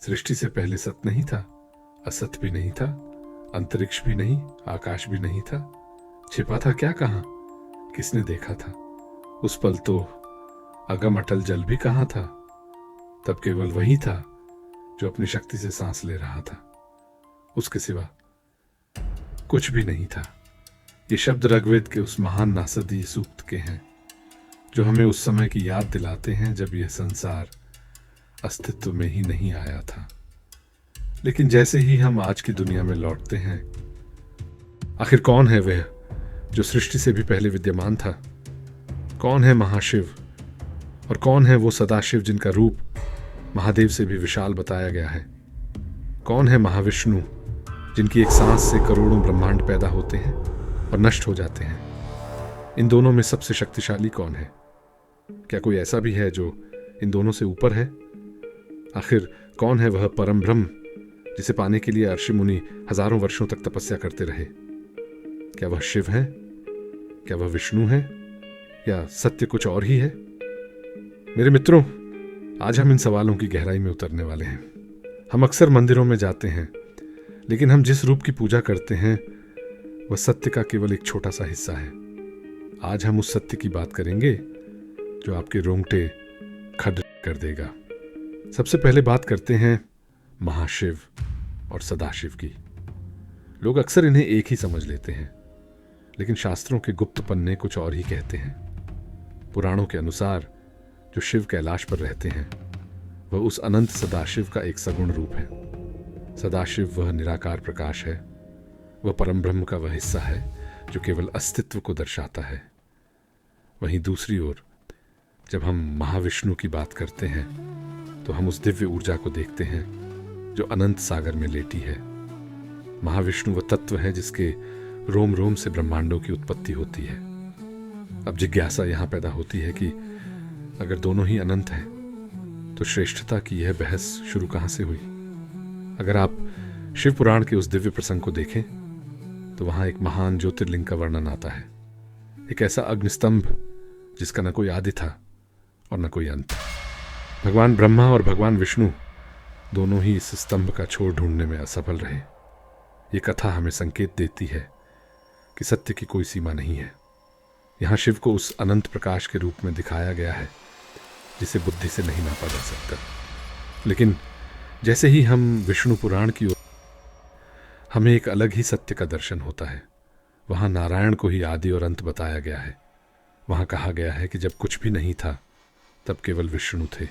सृष्टि से पहले सत नहीं था, असत भी नहीं था, अंतरिक्ष भी नहीं, आकाश भी नहीं था। छिपा था क्या कहाँ, किसने देखा था? उस पल तो अगम अटल जल भी कहाँ था। तब केवल वही था जो अपनी शक्ति से सांस ले रहा था, उसके सिवा कुछ भी नहीं था। ये शब्द ऋग्वेद के उस महान नासदी सूक्त के हैं जो हमें उस समय की याद दिलाते हैं जब यह संसार अस्तित्व में ही नहीं आया था। लेकिन जैसे ही हम आज की दुनिया में लौटते हैं, आखिर कौन है वह जो सृष्टि से भी पहले विद्यमान था? कौन है महाशिव और कौन है वो सदाशिव जिनका रूप महादेव से भी विशाल बताया गया है? कौन है महाविष्णु जिनकी एक सांस से करोड़ों ब्रह्मांड पैदा होते हैं और नष्ट हो जाते हैं? इन दोनों में सबसे शक्तिशाली कौन है? क्या कोई ऐसा भी है जो इन दोनों से ऊपर है? आखिर कौन है वह परम ब्रह्म जिसे पाने के लिए ऋषि मुनि हजारों वर्षों तक तपस्या करते रहे? क्या वह शिव है? क्या वह विष्णु है? या सत्य कुछ और ही है? मेरे मित्रों, आज हम इन सवालों की गहराई में उतरने वाले हैं। हम अक्सर मंदिरों में जाते हैं, लेकिन हम जिस रूप की पूजा करते हैं वह सत्य का केवल एक छोटा सा हिस्सा है। आज हम उस सत्य की बात करेंगे जो आपके रोंगटे खड़े कर देगा। सबसे पहले बात करते हैं महाशिव और सदाशिव की। लोग अक्सर इन्हें एक ही समझ लेते हैं, लेकिन शास्त्रों के गुप्त पन्ने कुछ और ही कहते हैं। पुराणों के अनुसार जो शिव कैलाश पर रहते हैं वह उस अनंत सदाशिव का एक सगुण रूप है। सदाशिव वह निराकार प्रकाश है, वह परम ब्रह्म का वह हिस्सा है जो केवल अस्तित्व को दर्शाता है। वहीं दूसरी ओर जब हम महाविष्णु की बात करते हैं तो हम उस दिव्य ऊर्जा को देखते हैं जो अनंत सागर में लेटी है। महाविष्णु वह तत्व है जिसके रोम रोम से ब्रह्मांडों की उत्पत्ति होती है। अब जिज्ञासा यहां पैदा होती है कि अगर दोनों ही अनंत हैं तो श्रेष्ठता की यह बहस शुरू कहां से हुई? अगर आप शिव पुराण के उस दिव्य प्रसंग को देखें तो वहां एक महान ज्योतिर्लिंग का वर्णन आता है। एक ऐसा अग्निस्तंभ जिसका न कोई आदि था और न कोई अंत। भगवान ब्रह्मा और भगवान विष्णु दोनों ही इस स्तंभ का छोर ढूंढने में असफल रहे। ये कथा हमें संकेत देती है कि सत्य की कोई सीमा नहीं है। यहाँ शिव को उस अनंत प्रकाश के रूप में दिखाया गया है जिसे बुद्धि से नहीं नापा जा सकता। लेकिन जैसे ही हम विष्णु पुराण की ओर, हमें एक अलग ही सत्य का दर्शन होता है। वहाँ नारायण को ही आदि और अंत बताया गया है। वहाँ कहा गया है कि जब कुछ भी नहीं था तब केवल विष्णु थे।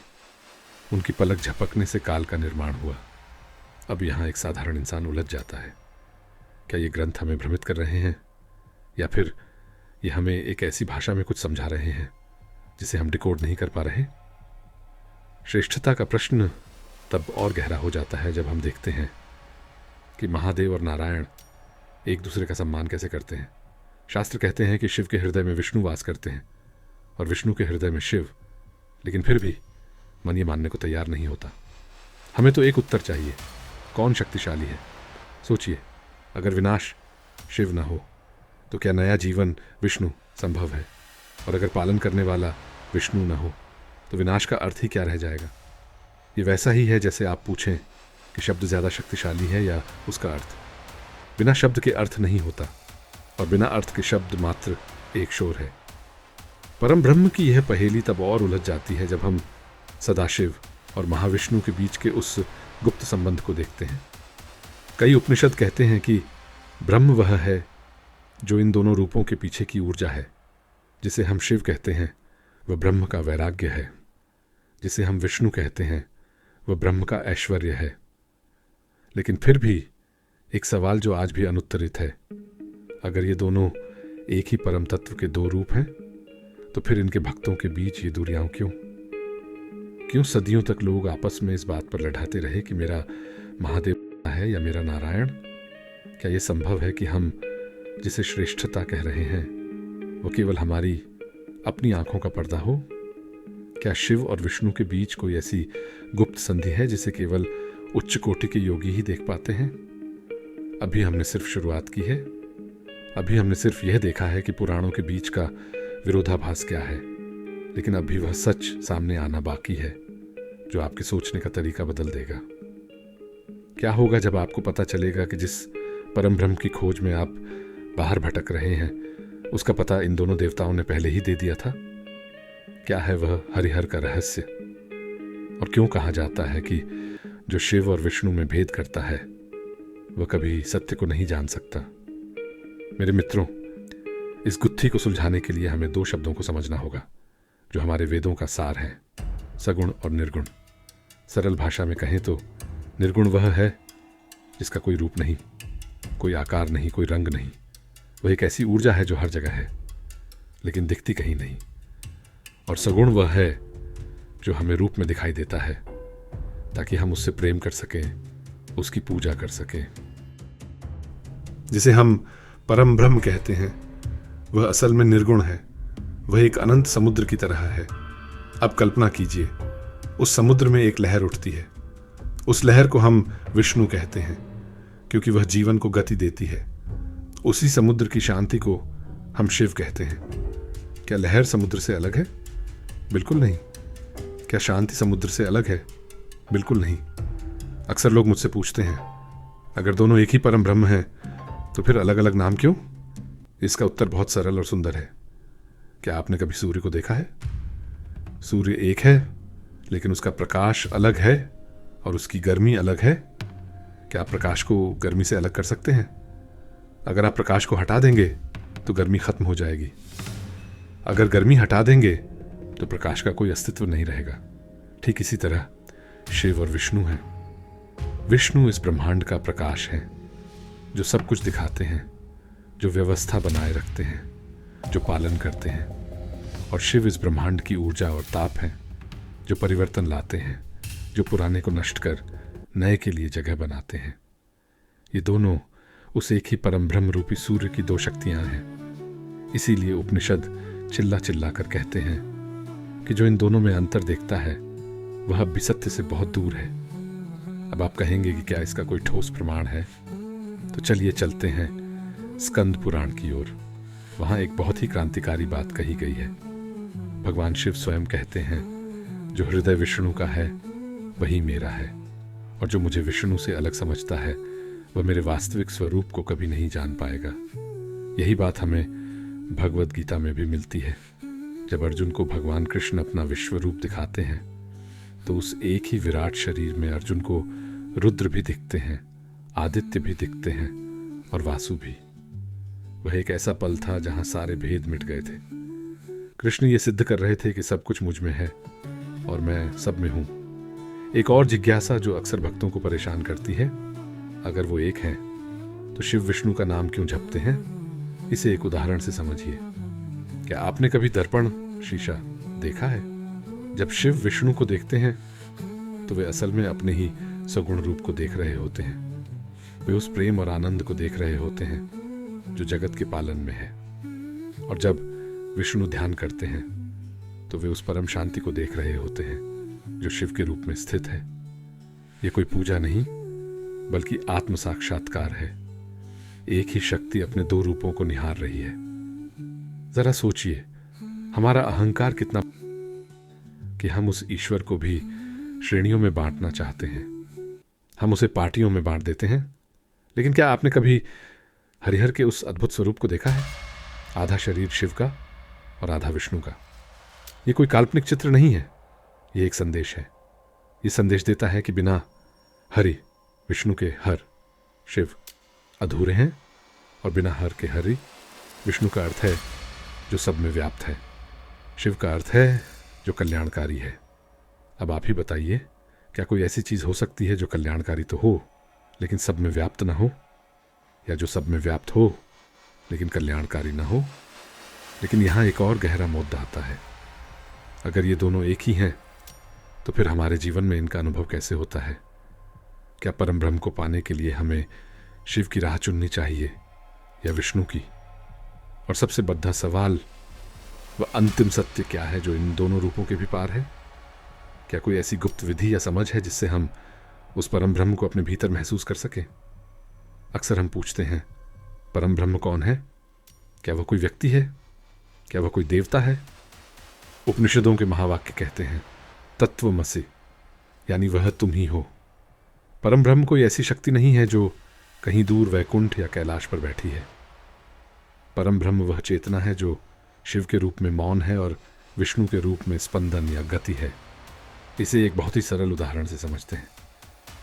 उनकी पलक झपकने से काल का निर्माण हुआ। अब यहाँ एक साधारण इंसान उलझ जाता है। क्या ये ग्रंथ हमें भ्रमित कर रहे हैं, या फिर ये हमें एक ऐसी भाषा में कुछ समझा रहे हैं जिसे हम डिकोड नहीं कर पा रहे? श्रेष्ठता का प्रश्न तब और गहरा हो जाता है जब हम देखते हैं कि महादेव और नारायण एक दूसरे का सम्मान कैसे करते हैं। शास्त्र कहते हैं कि शिव के हृदय में विष्णु वास करते हैं और विष्णु के हृदय में शिव, लेकिन फिर भी मन ये मानने को तैयार नहीं होता। हमें तो एक उत्तर चाहिए, कौन शक्तिशाली है? सोचिए, अगर विनाश शिव न हो तो क्या नया जीवन विष्णु संभव है? और अगर पालन करने वाला विष्णु न हो तो विनाश का अर्थ ही क्या रह जाएगा? ये वैसा ही है जैसे आप पूछें कि शब्द ज़्यादा शक्तिशाली है या उसका अर्थ। बिना शब्द के अर्थ नहीं होता और बिना अर्थ के शब्द मात्र एक शोर है। परम ब्रह्म की यह पहेली तब और उलझ जाती है जब हम सदाशिव और महाविष्णु के बीच के उस गुप्त संबंध को देखते हैं। कई उपनिषद कहते हैं कि ब्रह्म वह है जो इन दोनों रूपों के पीछे की ऊर्जा है। जिसे हम शिव कहते हैं वह ब्रह्म का वैराग्य है, जिसे हम विष्णु कहते हैं वह ब्रह्म का ऐश्वर्य है। लेकिन फिर भी एक सवाल जो आज भी अनुत्तरित है, अगर ये दोनों एक ही परम तत्व के दो रूप हैं तो फिर इनके भक्तों के बीच ये दूरियां क्यों सदियों तक लोग आपस में इस बात पर लड़ाते रहे कि मेरा महादेव है या मेरा नारायण? क्या ये संभव है कि हम जिसे श्रेष्ठता कह रहे हैं वो केवल हमारी अपनी आंखों का पर्दा हो? क्या शिव और विष्णु के बीच कोई ऐसी गुप्त संधि है जिसे केवल उच्च कोटि के योगी ही देख पाते हैं? अभी हमने सिर्फ शुरुआत की है। अभी हमने सिर्फ यह देखा है कि पुराणों के बीच का विरोधाभास क्या है, लेकिन अभी वह सच सामने आना बाकी है जो आपके सोचने का तरीका बदल देगा। क्या होगा जब आपको पता चलेगा कि जिस परम ब्रह्म की खोज में आप बाहर भटक रहे हैं उसका पता इन दोनों देवताओं ने पहले ही दे दिया था? क्या है वह हरिहर का रहस्य? और क्यों कहा जाता है कि जो शिव और विष्णु में भेद करता है वह कभी सत्य को नहीं जान सकता? मेरे मित्रों, इस गुत्थी को सुलझाने के लिए हमें दो शब्दों को समझना होगा जो हमारे वेदों का सार है, सगुण और निर्गुण। सरल भाषा में कहें तो निर्गुण वह है जिसका कोई रूप नहीं, कोई आकार नहीं, कोई रंग नहीं। वह एक ऐसी ऊर्जा है जो हर जगह है लेकिन दिखती कहीं नहीं। और सगुण वह है जो हमें रूप में दिखाई देता है ताकि हम उससे प्रेम कर सकें, उसकी पूजा कर सकें। जिसे हम परम ब्रह्म कहते हैं वह असल में निर्गुण है। वह एक अनंत समुद्र की तरह है। अब कल्पना कीजिए, उस समुद्र में एक लहर उठती है। उस लहर को हम विष्णु कहते हैं क्योंकि वह जीवन को गति देती है। उसी समुद्र की शांति को हम शिव कहते हैं। क्या लहर समुद्र से अलग है? बिल्कुल नहीं। क्या शांति समुद्र से अलग है? बिल्कुल नहीं। अक्सर लोग मुझसे पूछते हैं, अगर दोनों एक ही परम ब्रह्म हैं तो फिर अलग अलग नाम क्यों? इसका उत्तर बहुत सरल और सुंदर है। क्या आपने कभी सूर्य को देखा है? सूर्य एक है लेकिन उसका प्रकाश अलग है और उसकी गर्मी अलग है। क्या आप प्रकाश को गर्मी से अलग कर सकते हैं? अगर आप प्रकाश को हटा देंगे तो गर्मी खत्म हो जाएगी। अगर गर्मी हटा देंगे तो प्रकाश का कोई अस्तित्व नहीं रहेगा। ठीक इसी तरह शिव और विष्णु हैं। विष्णु इस ब्रह्मांड का प्रकाश है जो सब कुछ दिखाते हैं, जो व्यवस्था बनाए रखते हैं, जो पालन करते हैं। और शिव इस ब्रह्मांड की ऊर्जा और ताप हैं जो परिवर्तन लाते हैं, जो पुराने को नष्ट कर नए के लिए जगह बनाते हैं। ये दोनों उस एक ही परम ब्रह्म रूपी सूर्य की दो शक्तियां हैं। इसीलिए उपनिषद चिल्ला चिल्ला कर कहते हैं कि जो इन दोनों में अंतर देखता है वह अब भी सत्य से बहुत दूर है। अब आप कहेंगे कि क्या इसका कोई ठोस प्रमाण है? तो चलिए चलते हैं स्कंद पुराण की ओर। वहां एक बहुत ही क्रांतिकारी बात कही गई है। भगवान शिव स्वयं कहते हैं, जो हृदय विष्णु का है वही मेरा है, और जो मुझे विष्णु से अलग समझता है वह मेरे वास्तविक स्वरूप को कभी नहीं जान पाएगा। यही बात हमें भगवद गीता में भी मिलती है। जब अर्जुन को भगवान कृष्ण अपना विश्व रूप दिखाते हैं तो उस एक ही विराट शरीर में अर्जुन को रुद्र भी दिखते हैं, आदित्य भी दिखते हैं और वासु भी। वह एक ऐसा पल था जहां सारे भेद मिट गए थे। कृष्ण ये सिद्ध कर रहे थे कि सब कुछ मुझ में है और मैं सब में हूं। एक और जिज्ञासा जो अक्सर भक्तों को परेशान करती है, अगर वो एक हैं तो शिव विष्णु का नाम क्यों जपते हैं? इसे एक उदाहरण से समझिए। क्या आपने कभी दर्पण, शीशा देखा है? जब शिव विष्णु को देखते हैं तो वे असल में अपने ही सगुण रूप को देख रहे होते हैं। वे उस प्रेम और आनंद को देख रहे होते हैं जो जगत के पालन में है। और जब विष्णु ध्यान करते हैं तो वे उस परम शांति को देख रहे होते हैं जो शिव के रूप में स्थित है। ये कोई पूजा नहीं बल्कि आत्म साक्षात्कार है। एक ही शक्ति अपने दो रूपों को निहार रही है। जरा सोचिए, हमारा अहंकार कितना कि हम उस ईश्वर को भी श्रेणियों में बांटना चाहते हैं। हम उसे पार्टियों में बांट देते हैं। लेकिन क्या आपने कभी हरिहर के उस अद्भुत स्वरूप को देखा है? आधा शरीर शिव का और आधा विष्णु का। ये कोई काल्पनिक चित्र नहीं है, ये एक संदेश है। ये संदेश देता है कि बिना हरि, विष्णु के हर, शिव अधूरे हैं, और बिना हर के हरि, विष्णु का अर्थ है जो सब में व्याप्त है। शिव का अर्थ है जो कल्याणकारी है। अब आप ही बताइए, क्या कोई ऐसी चीज हो सकती है जो कल्याणकारी तो हो लेकिन सब में व्याप्त ना हो, या जो सब में व्याप्त हो लेकिन कल्याणकारी ना हो? लेकिन यहां एक और गहरा मुद्दा आता है। अगर ये दोनों एक ही हैं तो फिर हमारे जीवन में इनका अनुभव कैसे होता है? क्या परम ब्रह्म को पाने के लिए हमें शिव की राह चुननी चाहिए या विष्णु की? और सबसे बड़ा सवाल, वह अंतिम सत्य क्या है जो इन दोनों रूपों के भी पार है? क्या कोई ऐसी गुप्त विधि या समझ है जिससे हम उस परम ब्रह्म को अपने भीतर महसूस कर सकें? अक्सर हम पूछते हैं, परम ब्रह्म कौन है? क्या वह कोई व्यक्ति है? क्या वह कोई देवता है? उपनिषदों के महावाक्य कहते हैं, तत्वमसि, यानी वह तुम ही हो। परम ब्रह्म कोई ऐसी शक्ति नहीं है जो कहीं दूर वैकुंठ या कैलाश पर बैठी है। परम ब्रह्म वह चेतना है जो शिव के रूप में मौन है और विष्णु के रूप में स्पंदन या गति है। इसे एक बहुत ही सरल उदाहरण से समझते हैं।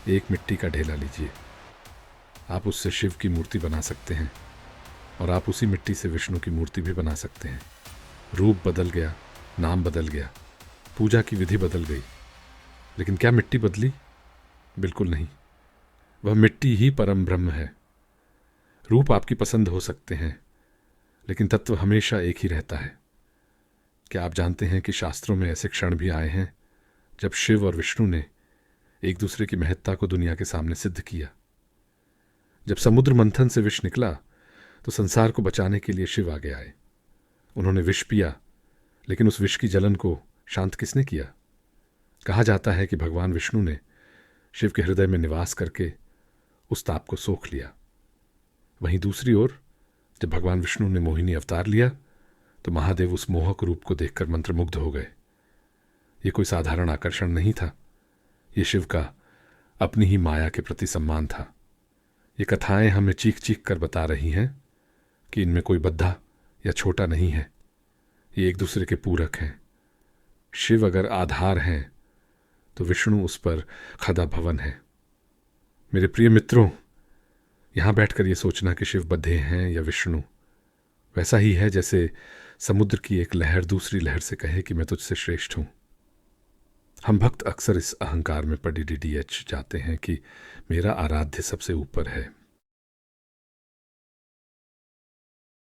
एक मिट्टी का ढेला लीजिए, आप उससे शिव की मूर्ति बना सकते हैं और आप उसी मिट्टी से विष्णु की मूर्ति भी बना सकते हैं। रूप बदल गया, नाम बदल गया, पूजा की विधि बदल गई, लेकिन क्या मिट्टी बदली? बिल्कुल नहीं। वह मिट्टी ही परम ब्रह्म है। रूप आपकी पसंद हो सकते हैं, लेकिन तत्व हमेशा एक ही रहता है। क्या आप जानते हैं कि शास्त्रों में ऐसे क्षण भी आए हैं जब शिव और विष्णु ने एक दूसरे की महत्ता को दुनिया के सामने सिद्ध किया? जब समुद्र मंथन से विष निकला तो संसार को बचाने के लिए शिव आगे आए। उन्होंने विष पिया, लेकिन उस विष की जलन को शांत किसने किया? कहा जाता है कि भगवान विष्णु ने शिव के हृदय में निवास करके उस ताप को सोख लिया। वहीं दूसरी ओर जब भगवान विष्णु ने मोहिनी अवतार लिया तो महादेव उस मोहक रूप को देखकर मंत्रमुग्ध हो गए। ये कोई साधारण आकर्षण नहीं था, ये शिव का अपनी ही माया के प्रति सम्मान था। ये कथाएं हमें चीख चीख कर बता रही हैं कि इनमें कोई बद्धा या छोटा नहीं है, ये एक दूसरे के पूरक हैं। शिव अगर आधार हैं तो विष्णु उस पर खदा भवन है। मेरे प्रिय मित्रों, यहां बैठकर ये सोचना कि शिव बद्धे हैं या विष्णु वैसा ही है जैसे समुद्र की एक लहर दूसरी लहर से कहे कि मैं तुझसे श्रेष्ठ हूं। हम भक्त अक्सर इस अहंकार में पड़ी DDH जाते हैं कि मेरा आराध्य सबसे ऊपर है,